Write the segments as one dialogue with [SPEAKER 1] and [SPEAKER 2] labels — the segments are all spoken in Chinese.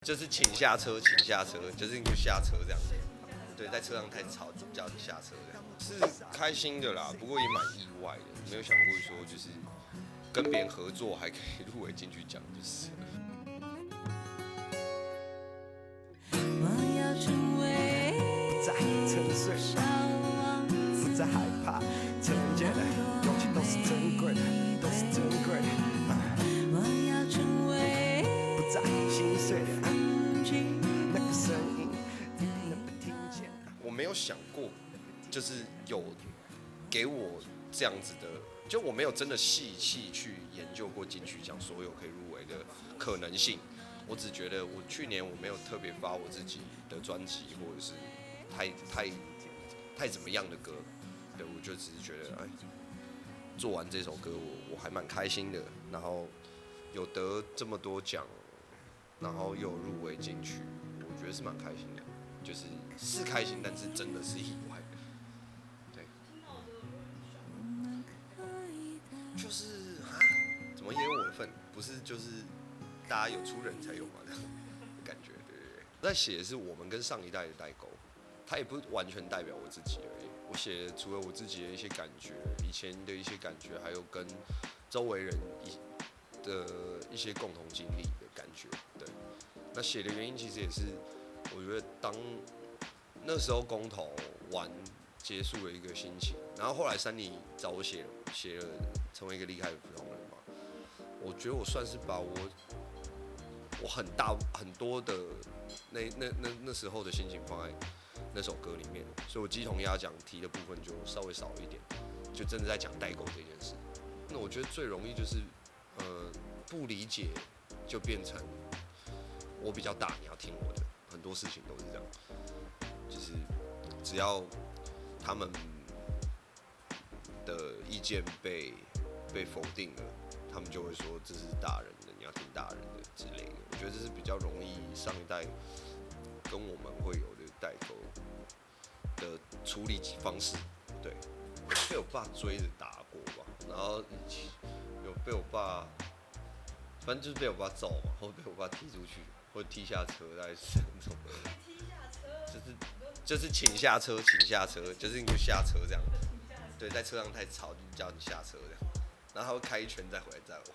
[SPEAKER 1] 就是请下车，请下车，就是你就下车这样。对，在车上太吵，叫你下车这样。是开心的啦，不过也蛮意外的，没有想过说就是跟别人合作还可以入围金曲奖，就是。
[SPEAKER 2] 我要成为
[SPEAKER 3] 不再沉睡，
[SPEAKER 2] 小王子，
[SPEAKER 3] 不再害怕，承认勇气都是珍贵的，都是珍贵的。
[SPEAKER 2] 我要成为
[SPEAKER 3] 不再心碎的
[SPEAKER 2] 风景。
[SPEAKER 3] 那个声音，你能不听见？
[SPEAKER 1] 我没有想过，就是有给我这样子的，就我没有真的细去研究过金曲奖所有可以入围的可能性。我只觉得我去年我没有特别发我自己的专辑，或者是太怎么样的歌，对，我就只是觉得，哎，做完这首歌我还蛮开心的，然后有得这么多奖，然后又有入围金曲，我觉得是蛮开心的，就是开心，但是真的是意外，对，就是啊，怎么也有我的份，不是就是大家有出人才有嘛的感觉，对对对。在写的是我们跟上一代的代沟，它也不完全代表我自己而已。我写除了我自己的一些感觉，以前的一些感觉，还有跟周围人的一些共同经历的感觉。对，那写的原因其实也是，我觉得当那时候公投完结束的一个心情，然后后来珊妮找我写了成为一个厉害的普通人嘛，我觉得我算是把我很多的那时候的心情放在那首歌里面，所以我鸡同鸭讲提的部分就稍微少了一点，就真的在讲代沟这件事。那我觉得最容易就是不理解就变成我比较大，你要听我的，很多事情都是这样，就是只要他们的意见被否定了，他们就会说这是大人的，你要听大人的之类的。我觉得这是比较容易上一代跟我们会有的代沟的处理方式。对，被我爸追着打过吧，然后有被我爸，反正就是被我爸揍嘛，或被我爸踢出去，或踢下车，大概是那种。就是请下车，请下车，就是你就下车这样。对，在车上太吵，就叫你下车这样。然后他会开一圈再回来载我。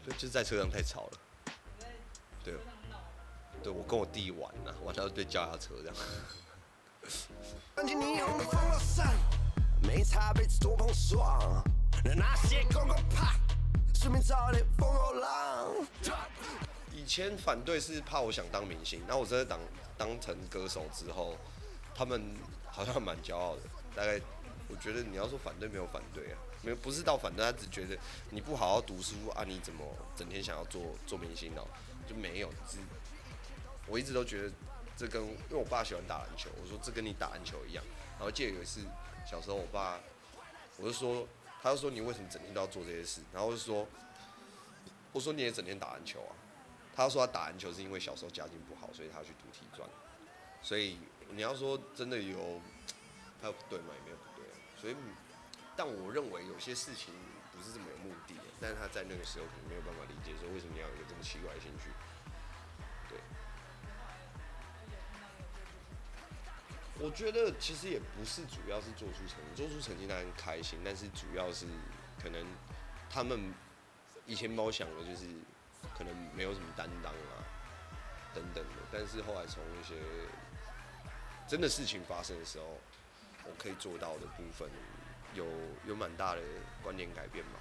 [SPEAKER 1] 对，就是在车上太吵了。对，对我跟我弟玩啊，玩到被叫下车这样。
[SPEAKER 3] 看见霓虹的风浪上，没差辈子多碰撞，那些公公怕，顺便找点风后浪。
[SPEAKER 1] 以前反对是怕我想当明星，然后我真的当成歌手之后，他们好像蛮骄傲的。大概我觉得你要说反对没有反对啊，没有不是到反对，他只觉得你不好好读书啊，你怎么整天想要做明星哦？就没有，我一直都觉得这跟因为我爸喜欢打篮球，我说这跟你打篮球一样。然后记得有一次小时候我爸，他就说你为什么整天都要做这些事？然后我说你也整天打篮球啊。他说他打篮球是因为小时候家境不好，所以他去读体专。所以你要说真的他有不对吗？也没有不对啊。所以，但我认为有些事情不是这么有目的的，但是他在那个时候可能没有办法理解说为什么你要有一个这么奇怪的兴趣。对，我觉得其实也不是主要是做出成绩，做出成绩当然开心，但是主要是可能他们以前把我想的就是可能没有什么担当啊等等的，但是后来从一些真的事情发生的时候，我可以做到的部分有蛮大的观念改变吧。